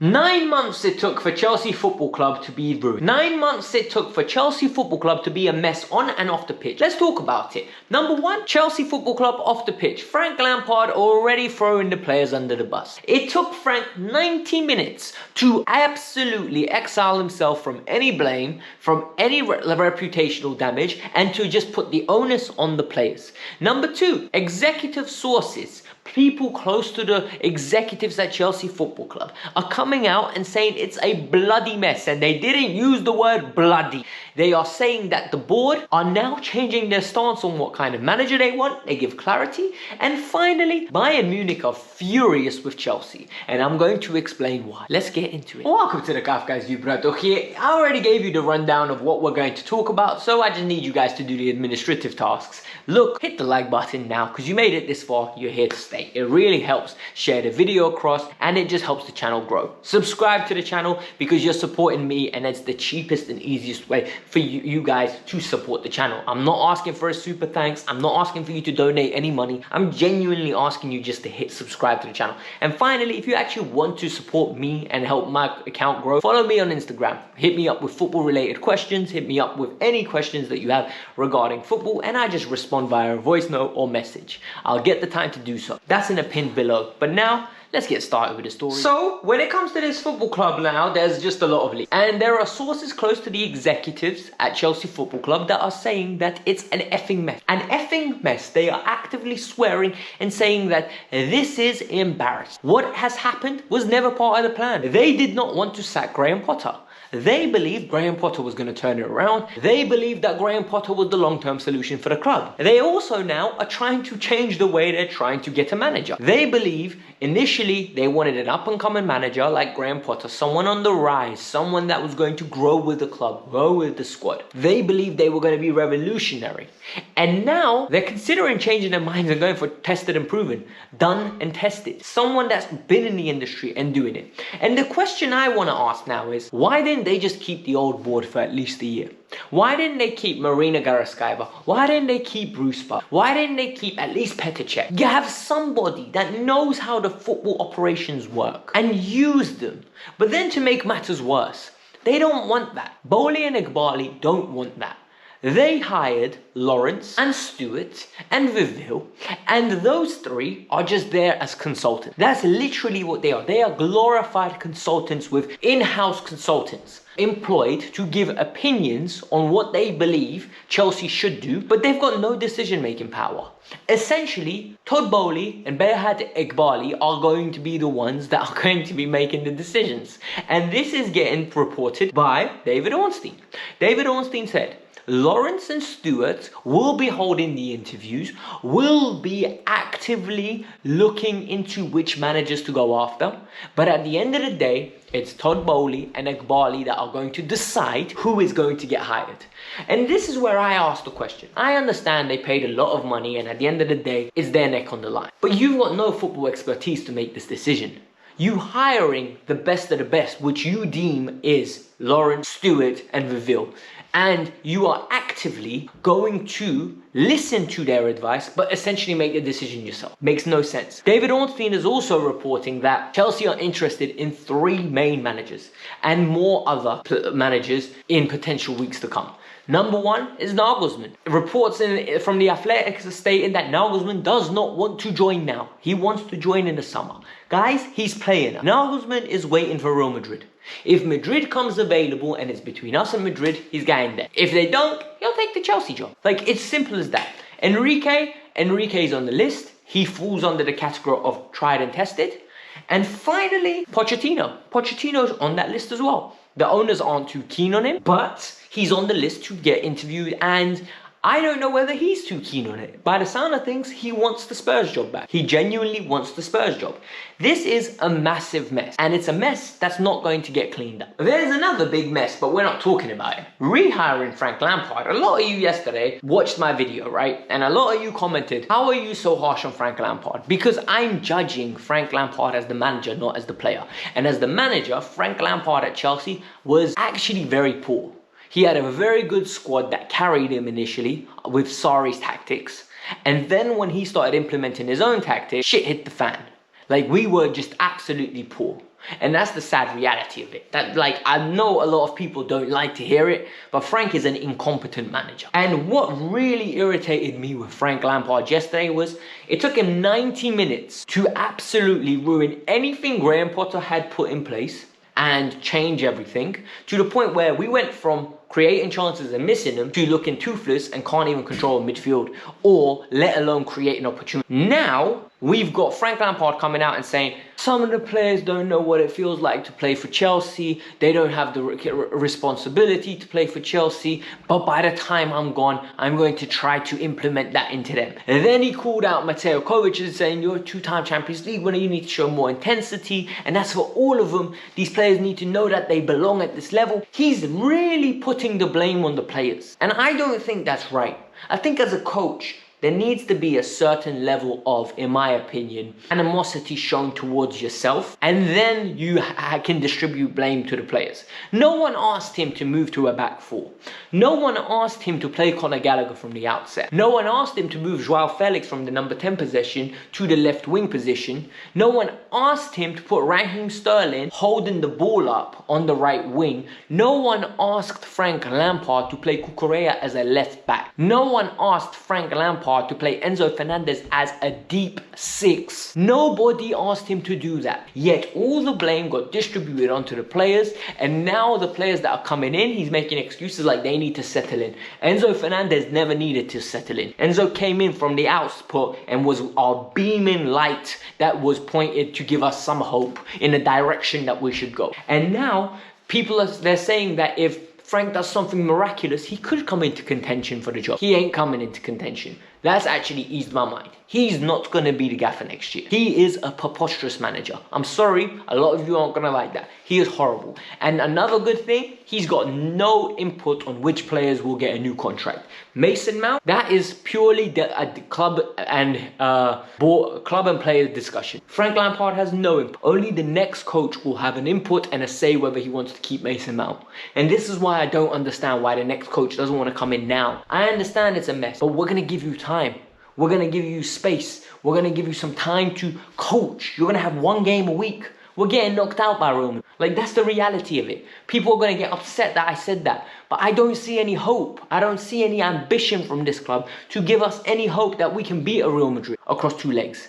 9 months it took for Chelsea Football Club to be ruined. 9 months it took for Chelsea Football Club to be a mess on and off the pitch. Let's talk about it. Number one, Chelsea Football Club off the pitch. Frank Lampard already throwing the players under the bus. It took Frank 90 minutes to absolutely exile himself from any blame, from any reputational damage, and to just put the onus on the players. Number two, executive sources. People close to the executives at Chelsea Football Club are coming out and saying it's a bloody mess, and they didn't use the word bloody. They are saying that the board are now changing their stance on what kind of manager they want. They give clarity. And finally, Bayern Munich are furious with Chelsea, and I'm going to explain why. Let's get into it. Welcome to the Kavkas View, brother. Here, I already gave you the rundown of what we're going to talk about, so I just need you guys to do the administrative tasks. Look, hit the like button now, because you made it this far, you're here to stay. It really helps. Share the video across, and it just helps the channel grow. Subscribe to the channel because you're supporting me, and it's the cheapest and easiest way for you guys to support the channel. I'm not asking for a super thanks. I'm not asking for you to donate any money. I'm genuinely asking you just to hit subscribe to the channel. And finally, if you actually want to support me and help my account grow, follow me on Instagram. Hit me up with football related questions. Hit me up with any questions that you have regarding football, and I just respond via a voice note or message. I'll get the time to do so. That's in a pin below. But now, let's get started with the story. So, when it comes to this football club now, there's just a lot of leaks. And there are sources close to the executives at Chelsea Football Club that are saying that it's an effing mess. An effing mess. They are actively swearing and saying that this is embarrassing. What has happened was never part of the plan. They did not want to sack Graham Potter. They believed Graham Potter was going to turn it around. They believed that Graham Potter was the long-term solution for the club. They also now are trying to change the way they're trying to get a manager. They believe initially they wanted an up-and-coming manager like Graham Potter, someone on the rise, someone that was going to grow with the club, grow with the squad. They believed they were going to be revolutionary. And now they're considering changing their minds and going for tested and proven, done and tested. Someone that's been in the industry and doing it. And the question I want to ask now is, why didn't they just keep the old board for at least a year? Why didn't they keep Marina Garaskaiva? Why didn't they keep Bruce Buck? Why didn't they keep at least Petr Cech? You have somebody that knows how the football operations work and use them. But then to make matters worse, they don't want that. Bowley and Iqbali don't want that. They hired Lawrence and Stewart and Viville, and those three are just there as consultants. That's literally what they are. They are glorified consultants with in-house consultants employed to give opinions on what they believe Chelsea should do, but they've got no decision-making power. Essentially, Todd Bowley and Berhad Iqbali are going to be the ones that are going to be making the decisions. And this is getting reported by David Ornstein. David Ornstein said, Lawrence and Stewart will be holding the interviews, will be actively looking into which managers to go after. But at the end of the day, it's Todd Bowley and Iqbali that are going to decide who is going to get hired. And this is where I ask the question. I understand they paid a lot of money, and at the end of the day, it's their neck on the line. But you've got no football expertise to make this decision. You hiring the best of the best, which you deem is Lawrence, Stewart and Viville. And you are actively going to listen to their advice, but essentially make the decision yourself. Makes no sense. David Ornstein is also reporting that Chelsea are interested in 3 main managers and more other managers in potential weeks to come. Number one is Nagelsmann. Reports from the Athletic are stating that Nagelsmann does not want to join now. He wants to join in the summer. Guys, he's playing. Nagelsmann is waiting for Real Madrid. If Madrid comes available and it's between us and Madrid, he's going there. If they don't, he'll take the Chelsea job. Like, it's simple as that. Enrique's on the list. He falls under the category of tried and tested. And finally, Pochettino. Pochettino's on that list as well. The owners aren't too keen on him, but he's on the list to get interviewed, and I don't know whether he's too keen on it. By the sound of things, he wants the Spurs job back. He genuinely wants the Spurs job. This is a massive mess, and it's a mess that's not going to get cleaned up. There's another big mess, but we're not talking about it. Rehiring Frank Lampard. A lot of you yesterday watched my video, right? And a lot of you commented, how are you so harsh on Frank Lampard? Because I'm judging Frank Lampard as the manager, not as the player. And as the manager, Frank Lampard at Chelsea was actually very poor. He had a very good squad that carried him initially with Sarri's tactics. And then when he started implementing his own tactics, shit hit the fan. Like, we were just absolutely poor. And that's the sad reality of it. That, like, I know a lot of people don't like to hear it, but Frank is an incompetent manager. And what really irritated me with Frank Lampard yesterday was it took him 90 minutes to absolutely ruin anything Graham Potter had put in place and change everything, to the point where we went from creating chances and missing them to looking toothless and can't even control midfield, or let alone create an opportunity. Now we've got Frank Lampard coming out and saying some of the players don't know what it feels like to play for Chelsea, they don't have the responsibility to play for Chelsea, but by the time I'm gone, I'm going to try to implement that into them. And then he called out Mateo Kovacic saying, you're a two-time Champions League winner, you need to show more intensity, and that's for all of them. These players need to know that they belong at this level. He's really putting the blame on the players, and I don't think that's right. I think as a coach, there needs to be a certain level of, in my opinion, animosity shown towards yourself, and then you can distribute blame to the players. No one asked him to move to a back four. No one asked him to play Conor Gallagher from the outset. No one asked him to move Joao Felix from the number 10 position to the left wing position. No one asked him to put Raheem Sterling holding the ball up on the right wing. No one asked Frank Lampard to play Cucurella as a left back. No one asked Frank Lampard to play Enzo Fernandez as a deep six. Nobody asked him to do that. Yet all the blame got distributed onto the players, and now the players that are coming in, he's making excuses like they need to settle in. Enzo Fernandez never needed to settle in. Enzo came in from the output and was our beaming light that was pointed to give us some hope in the direction that we should go. And now they're saying that if Frank does something miraculous, he could come into contention for the job. He ain't coming into contention. That's actually eased my mind. He's not going to be the gaffer next year. He is a preposterous manager. I'm sorry, a lot of you aren't going to like that. He is horrible. And another good thing, he's got no input on which players will get a new contract. Mason Mount, that is purely the club and player discussion. Frank Lampard has no input. Only the next coach will have an input and a say whether he wants to keep Mason Mount. And this is why I don't understand why the next coach doesn't want to come in now. I understand it's a mess, but we're going to give you time. We're going to give you space. We're going to give you some time to coach. You're going to have one game a week. We're getting knocked out by Roma. Like, that's the reality of it. People are going to get upset that I said that. But I don't see any hope. I don't see any ambition from this club to give us any hope that we can beat a Real Madrid across two legs.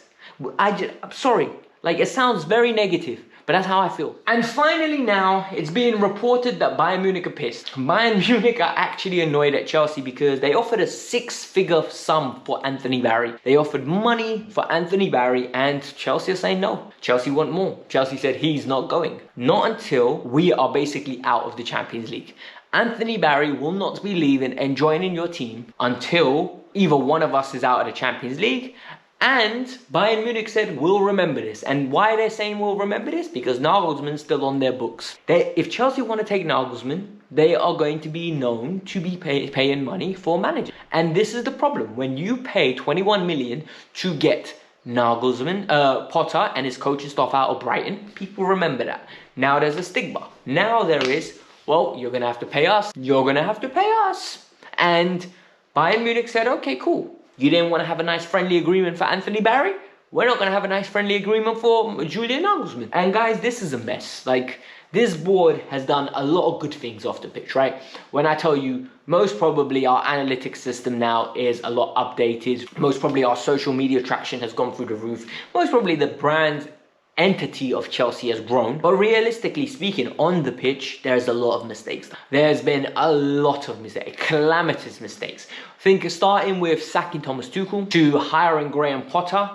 I'm sorry. Like, it sounds very negative, but that's how I feel. And finally now, it's being reported that Bayern Munich are pissed. Bayern Munich are actually annoyed at Chelsea because they offered a six-figure sum for Anthony Barry. They offered money for Anthony Barry, and Chelsea are saying no. Chelsea want more. Chelsea said he's not going. Not until we are basically out of the Champions League. Anthony Barry will not be leaving and joining your team until either one of us is out of the Champions League. And Bayern Munich said, we'll remember this. And why they're saying we'll remember this? Because Nagelsmann's still on their books. If Chelsea want to take Nagelsmann, they are going to be known to be paying money for managers. And this is the problem. When you pay 21 million to get Nagelsmann, Potter and his coaching staff out of Brighton, people remember that. Now there's a stigma. Now there is, well, you're going to have to pay us. You're going to have to pay us. And Bayern Munich said, okay, cool. You didn't want to have a nice friendly agreement for Anthony Barry? We're not going to have a nice friendly agreement for Julian Nagelsmann. And guys, this is a mess. Like, this board has done a lot of good things off the pitch, right? When I tell you, most probably our analytics system now is a lot updated. Most probably our social media traction has gone through the roof. Most probably the brand entity of Chelsea has grown. But realistically speaking, on the pitch, there's a lot of mistakes. There's been a lot of mistakes, calamitous mistakes. Think starting with sacking Thomas Tuchel, to hiring Graham Potter,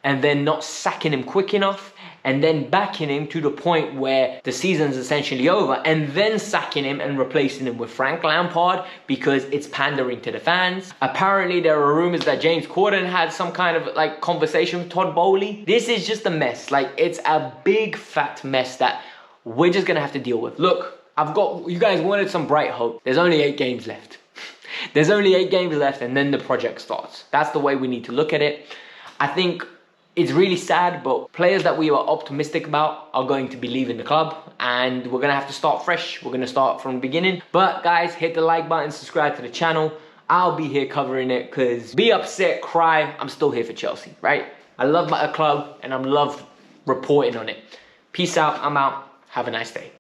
and then not sacking him quick enough, and then backing him to the point where the season's essentially over, and then sacking him and replacing him with Frank Lampard because it's pandering to the fans. Apparently there are rumors that James Corden had some kind of like conversation with Todd Bowley. This is just a mess. Like, it's a big fat mess that we're just gonna have to deal with. Look, you guys wanted some bright hope. There's only 8 games left. There's only 8 games left, and then the project starts. That's the way we need to look at it. I think it's really sad, but players that we were optimistic about are going to be leaving the club, and we're going to have to start fresh. We're going to start from the beginning. But guys, hit the like button, subscribe to the channel. I'll be here covering it, because be upset, cry, I'm still here for Chelsea, right? I love my club, and I love reporting on it. Peace out. I'm out. Have a nice day.